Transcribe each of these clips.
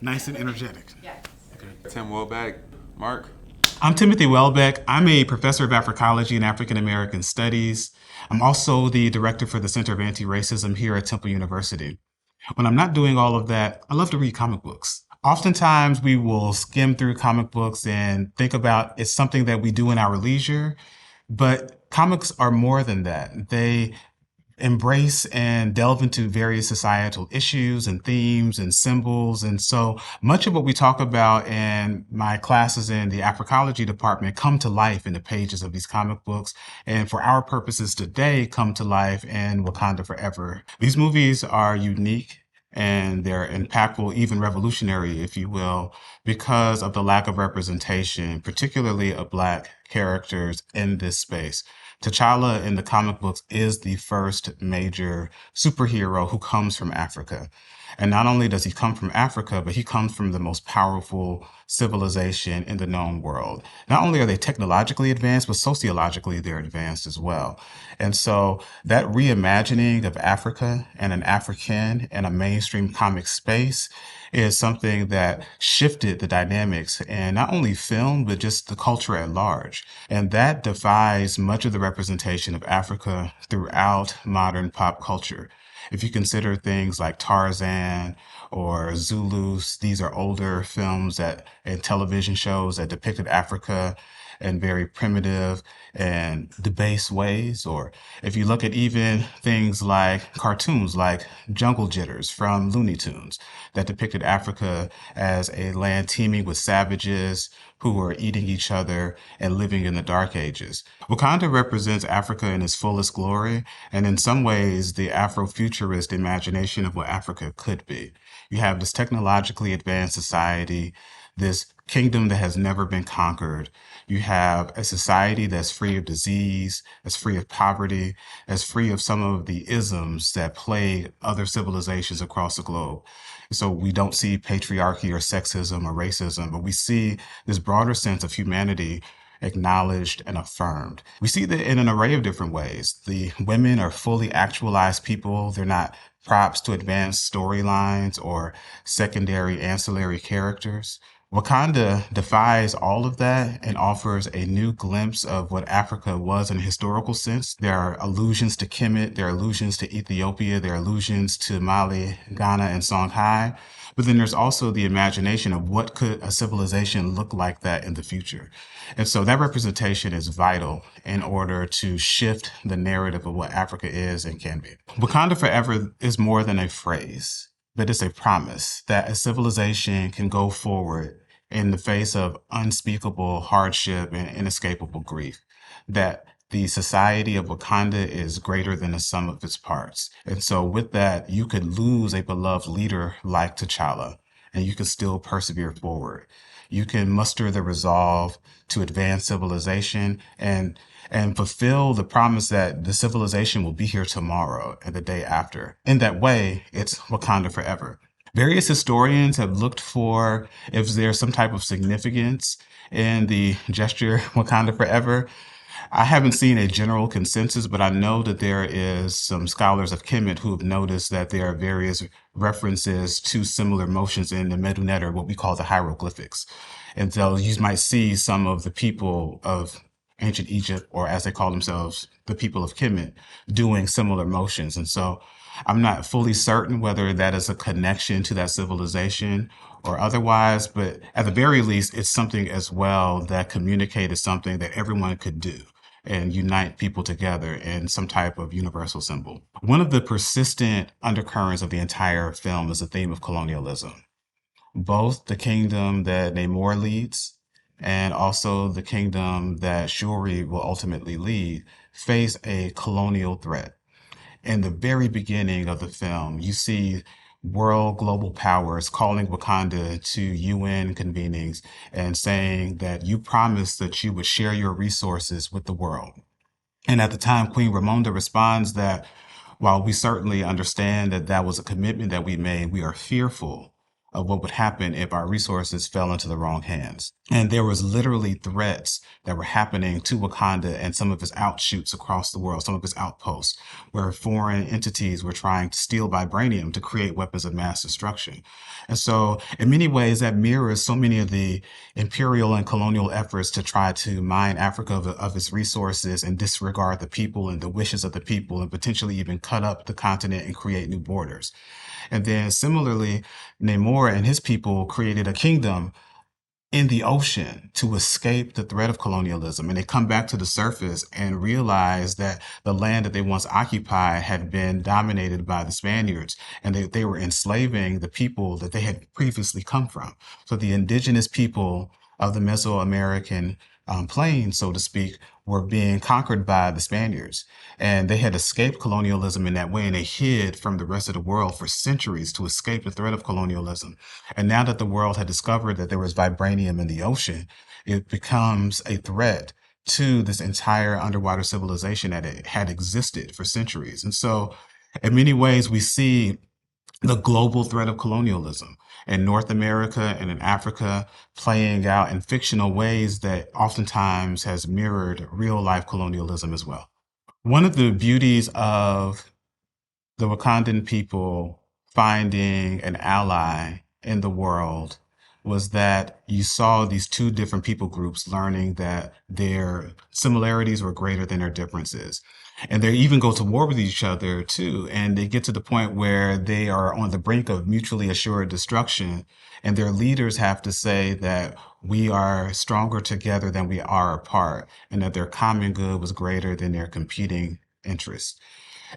Nice and energetic. Yes. Tim Welbeck, Mark. I'm Timothy Welbeck. I'm a professor of Africology and African American Studies. I'm also the director for the Center of Anti-Racism here at Temple University. When I'm not doing all of that, I love to read comic books. Oftentimes, we will skim through comic books and think about it's something that we do in our leisure, but comics are more than that. They embrace and delve into various societal issues and themes and symbols. And so much of what we talk about in my classes in the Africology department come to life in the pages of these comic books. And for our purposes today, come to life in Wakanda Forever. These movies are unique and they're impactful, even revolutionary, if you will, because of the lack of representation, particularly of Black characters in this space. T'Challa in the comic books is the first major superhero who comes from Africa. And not only does he come from Africa, but he comes from the most powerful civilization in the known world. Not only are they technologically advanced, but sociologically they're advanced as well. And so that reimagining of Africa and an African in a mainstream comic space is something that shifted the dynamics in not only film, but just the culture at large. And that defies much of the representation of Africa throughout modern pop culture. If you consider things like Tarzan or Zulus, these are older films that and television shows that depicted Africa in very primitive and debased ways. Or if you look at even things like cartoons like Jungle Jitters from Looney Tunes that depicted Africa as a land teeming with savages who were eating each other and living in the dark ages. Wakanda represents Africa in its fullest glory, and in some ways, the Afrofuturist imagination of what Africa could be. You have this technologically advanced society, this kingdom that has never been conquered. You have a society that's free of disease, that's free of poverty, that's free of some of the isms that plague other civilizations across the globe. So we don't see patriarchy or sexism or racism, but we see this broader sense of humanity acknowledged and affirmed. We see that in an array of different ways. The women are fully actualized people. They're not props to advance storylines or secondary ancillary characters. Wakanda defies all of that and offers a new glimpse of what Africa was in a historical sense. There are allusions to Kemet, there are allusions to Ethiopia, there are allusions to Mali, Ghana, and Songhai. But then there's also the imagination of what could a civilization look like that in the future. And so that representation is vital in order to shift the narrative of what Africa is and can be. Wakanda Forever is more than a phrase, but it's a promise that a civilization can go forward in the face of unspeakable hardship and inescapable grief, that the society of Wakanda is greater than the sum of its parts. And so with that, you could lose a beloved leader like T'Challa, and you can still persevere forward. You can muster the resolve to advance civilization and fulfill the promise that the civilization will be here tomorrow and the day after. In that way, it's Wakanda Forever. Various historians have looked for if there's some type of significance in the gesture Wakanda Forever. I haven't seen a general consensus, but I know that there is some scholars of Kemet who have noticed that there are various references to similar motions in the Medunet, or what we call the hieroglyphics. And so you might see some of the people of ancient Egypt, or as they call themselves, the people of Kemet, doing similar motions. And so I'm not fully certain whether that is a connection to that civilization or otherwise, but at the very least, it's something as well that communicated something that everyone could do and unite people together in some type of universal symbol. One of the persistent undercurrents of the entire film is the theme of colonialism. Both the kingdom that Namor leads and also the kingdom that Shuri will ultimately lead face a colonial threat. In the very beginning of the film, you see world global powers calling Wakanda to UN convenings and saying that you promised that you would share your resources with the world. And at the time, Queen Ramonda responds that while we certainly understand that that was a commitment that we made, we are fearful of what would happen if our resources fell into the wrong hands. And there was literally threats that were happening to Wakanda and some of its outshoots across the world, some of its outposts, where foreign entities were trying to steal vibranium to create weapons of mass destruction. And so, in many ways, that mirrors so many of the imperial and colonial efforts to try to mine Africa of its resources and disregard the people and the wishes of the people and potentially even cut up the continent and create new borders. And then similarly, Namor and his people created a kingdom in the ocean to escape the threat of colonialism. And they come back to the surface and realize that the land that they once occupied had been dominated by the Spaniards, and they were enslaving the people that they had previously come from. So the indigenous people of the Mesoamerican plain, so to speak, were being conquered by the Spaniards. And they had escaped colonialism in that way, and they hid from the rest of the world for centuries to escape the threat of colonialism. And now that the world had discovered that there was vibranium in the ocean, it becomes a threat to this entire underwater civilization that it had existed for centuries. And so, in many ways, we see the global threat of colonialism in North America and in Africa playing out in fictional ways that oftentimes has mirrored real life colonialism as well. One of the beauties of the Wakandan people finding an ally in the world was that you saw these two different people groups learning that their similarities were greater than their differences. And they even go to war with each other too. And they get to the point where they are on the brink of mutually assured destruction. And their leaders have to say that we are stronger together than we are apart, and that their common good was greater than their competing interests.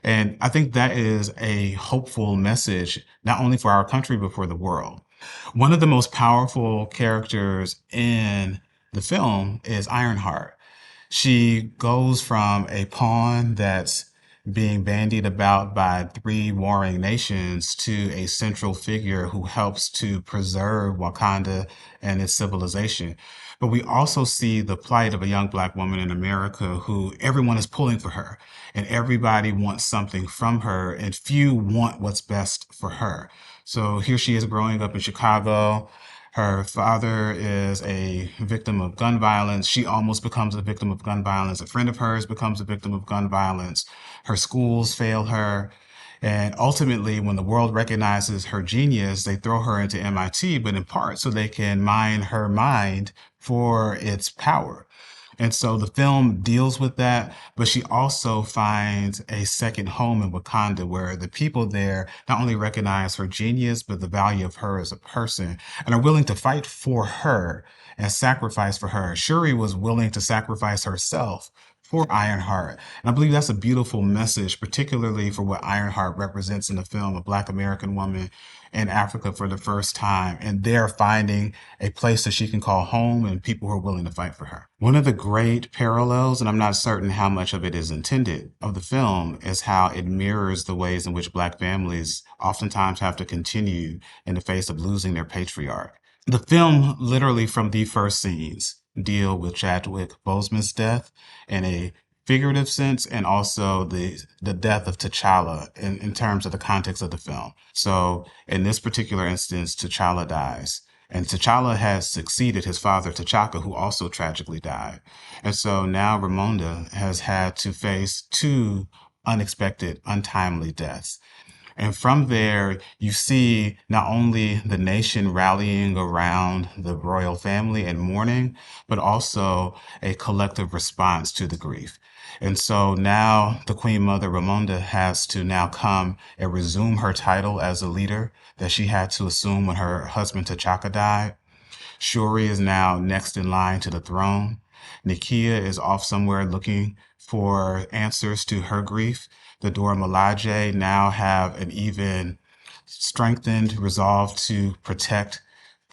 And I think that is a hopeful message, not only for our country, but for the world. One of the most powerful characters in the film is Ironheart. She goes from a pawn that's being bandied about by three warring nations to a central figure who helps to preserve Wakanda and its civilization. But we also see the plight of a young black woman in America who everyone is pulling for her, and everybody wants something from her, and few want what's best for her. So here she is growing up in Chicago. Her father is a victim of gun violence. She almost becomes a victim of gun violence. A friend of hers becomes a victim of gun violence. Her schools fail her. And ultimately, when the world recognizes her genius, they throw her into MIT, but in part so they can mine her mind for its power. And so the film deals with that, but she also finds a second home in Wakanda where the people there not only recognize her genius, but the value of her as a person and are willing to fight for her and sacrifice for her. Shuri was willing to sacrifice herself for Ironheart. And I believe that's a beautiful message, particularly for what Ironheart represents in the film, a Black American woman in Africa for the first time, and there finding a place that she can call home and people who are willing to fight for her. One of the great parallels, and I'm not certain how much of it is intended, of the film is how it mirrors the ways in which Black families oftentimes have to continue in the face of losing their patriarch. The film, literally from the first scenes, deal with Chadwick Boseman's death in a figurative sense, and also the death of T'Challa in terms of the context of the film. So in this particular instance, T'Challa dies. And T'Challa has succeeded his father, T'Chaka, who also tragically died. And so now Ramonda has had to face two unexpected, untimely deaths. And from there, you see not only the nation rallying around the royal family and mourning, but also a collective response to the grief. And so now the Queen Mother Ramonda has to now come and resume her title as a leader that she had to assume when her husband T'Chaka died. Shuri is now next in line to the throne. Nakia is off somewhere looking for answers to her grief. The Dora Milaje now have an even strengthened resolve to protect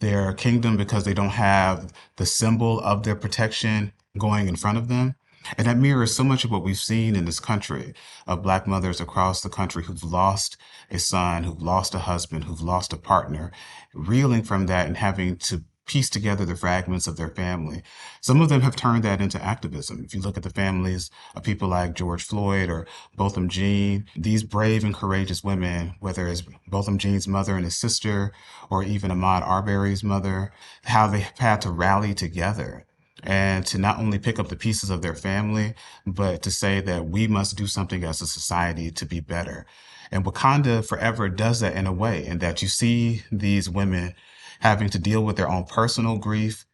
their kingdom because they don't have the symbol of their protection going in front of them. And that mirrors so much of what we've seen in this country of Black mothers across the country who've lost a son, who've lost a husband, who've lost a partner, reeling from that and having to piece together the fragments of their family. Some of them have turned that into activism. If you look at the families of people like George Floyd or Botham Jean, these brave and courageous women, whether it's Botham Jean's mother and his sister, or even Ahmaud Arbery's mother, how they have had to rally together and to not only pick up the pieces of their family, but to say that we must do something as a society to be better. And Wakanda Forever does that in a way, in that you see these women having to deal with their own personal grief,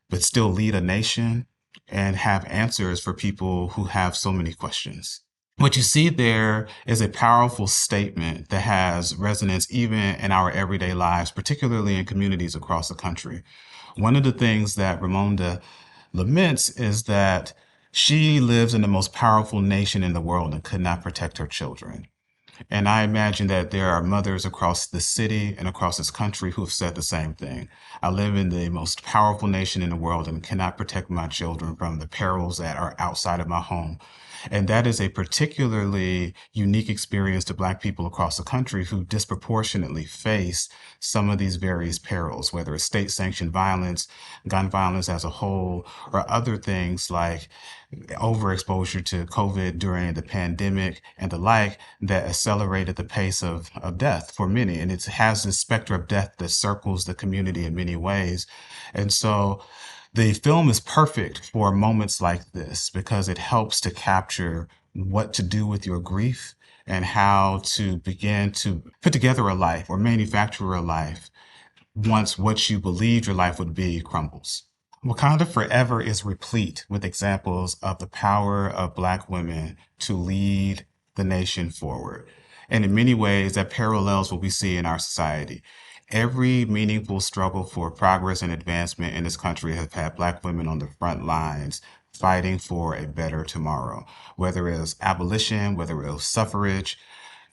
but still lead a nation and have answers for people who have so many questions. What you see there is a powerful statement that has resonance even in our everyday lives, particularly in communities across the country. One of the things that Ramonda laments is that she lives in the most powerful nation in the world and could not protect her children. And I imagine that there are mothers across the city and across this country who have said the same thing. I live in the most powerful nation in the world and cannot protect my children from the perils that are outside of my home. And that is a particularly unique experience to Black people across the country who disproportionately face some of these various perils, whether it's state sanctioned violence, gun violence as a whole, or other things like overexposure to COVID during the pandemic and the like that accelerated the pace of death for many. And it has this specter of death that circles the community in many ways. And so the film is perfect for moments like this because it helps to capture what to do with your grief and how to begin to put together a life or manufacture a life once what you believed your life would be crumbles. Wakanda Forever is replete with examples of the power of Black women to lead the nation forward. And in many ways, that parallels what we see in our society. Every meaningful struggle for progress and advancement in this country has had Black women on the front lines fighting for a better tomorrow, whether it was abolition, whether it was suffrage,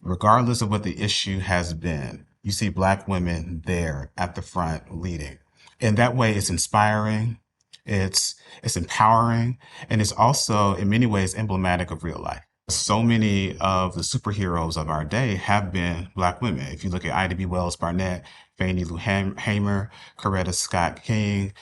regardless of what the issue has been. You see Black women there at the front leading. In that way, it's inspiring, it's empowering, and it's also in many ways emblematic of real life. So many of the superheroes of our day have been Black women. If you look at Ida B. Wells Barnett, Fannie Lou Hamer, Coretta Scott King,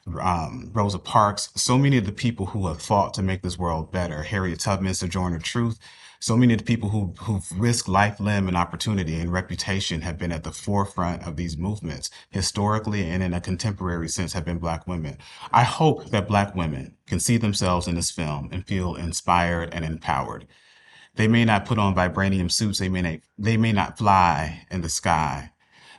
Rosa Parks, so many of the people who have fought to make this world better, Harriet Tubman, Sojourner Truth, so many of the people who've risked life, limb, and opportunity and reputation have been at the forefront of these movements, historically and in a contemporary sense have been Black women. I hope that Black women can see themselves in this film and feel inspired and empowered. They may not put on vibranium suits, they may not fly in the sky,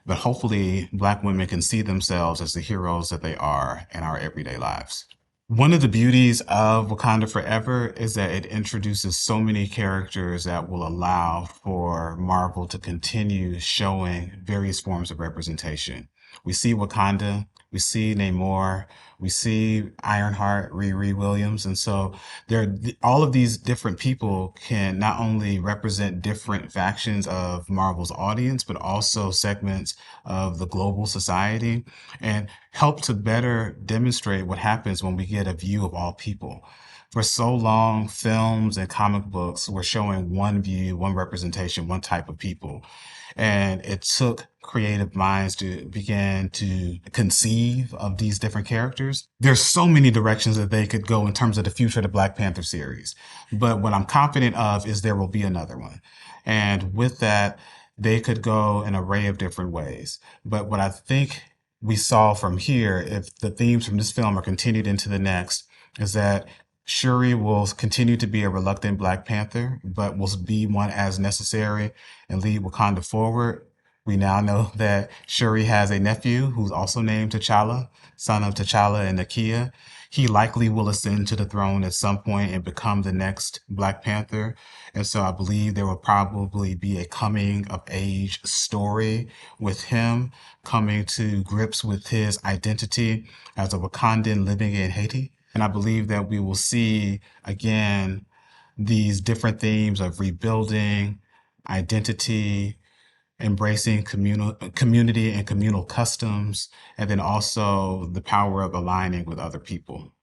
but hopefully Black women can see themselves as the heroes that they are in our everyday lives. One of the beauties of Wakanda Forever is that it introduces so many characters that will allow for Marvel to continue showing various forms of representation. We see Wakanda, we see Namor, we see Ironheart, Riri Williams, and so all of these different people can not only represent different factions of Marvel's audience, but also segments of the global society and help to better demonstrate what happens when we get a view of all people. For so long, films and comic books were showing one view, one representation, one type of people. And it took creative minds to begin to conceive of these different characters. There's so many directions that they could go in terms of the future of the Black Panther series. But what I'm confident of is there will be another one. And with that, they could go an array of different ways. But what I think we saw from here, if the themes from this film are continued into the next, is that Shuri will continue to be a reluctant Black Panther, but will be one as necessary and lead Wakanda forward. We now know that Shuri has a nephew who's also named T'Challa, son of T'Challa and Nakia. He likely will ascend to the throne at some point and become the next Black Panther. And so I believe there will probably be a coming of age story with him coming to grips with his identity as a Wakandan living in Haiti. And I believe that we will see again these different themes of rebuilding, identity, embracing community and communal customs, and then also the power of aligning with other people.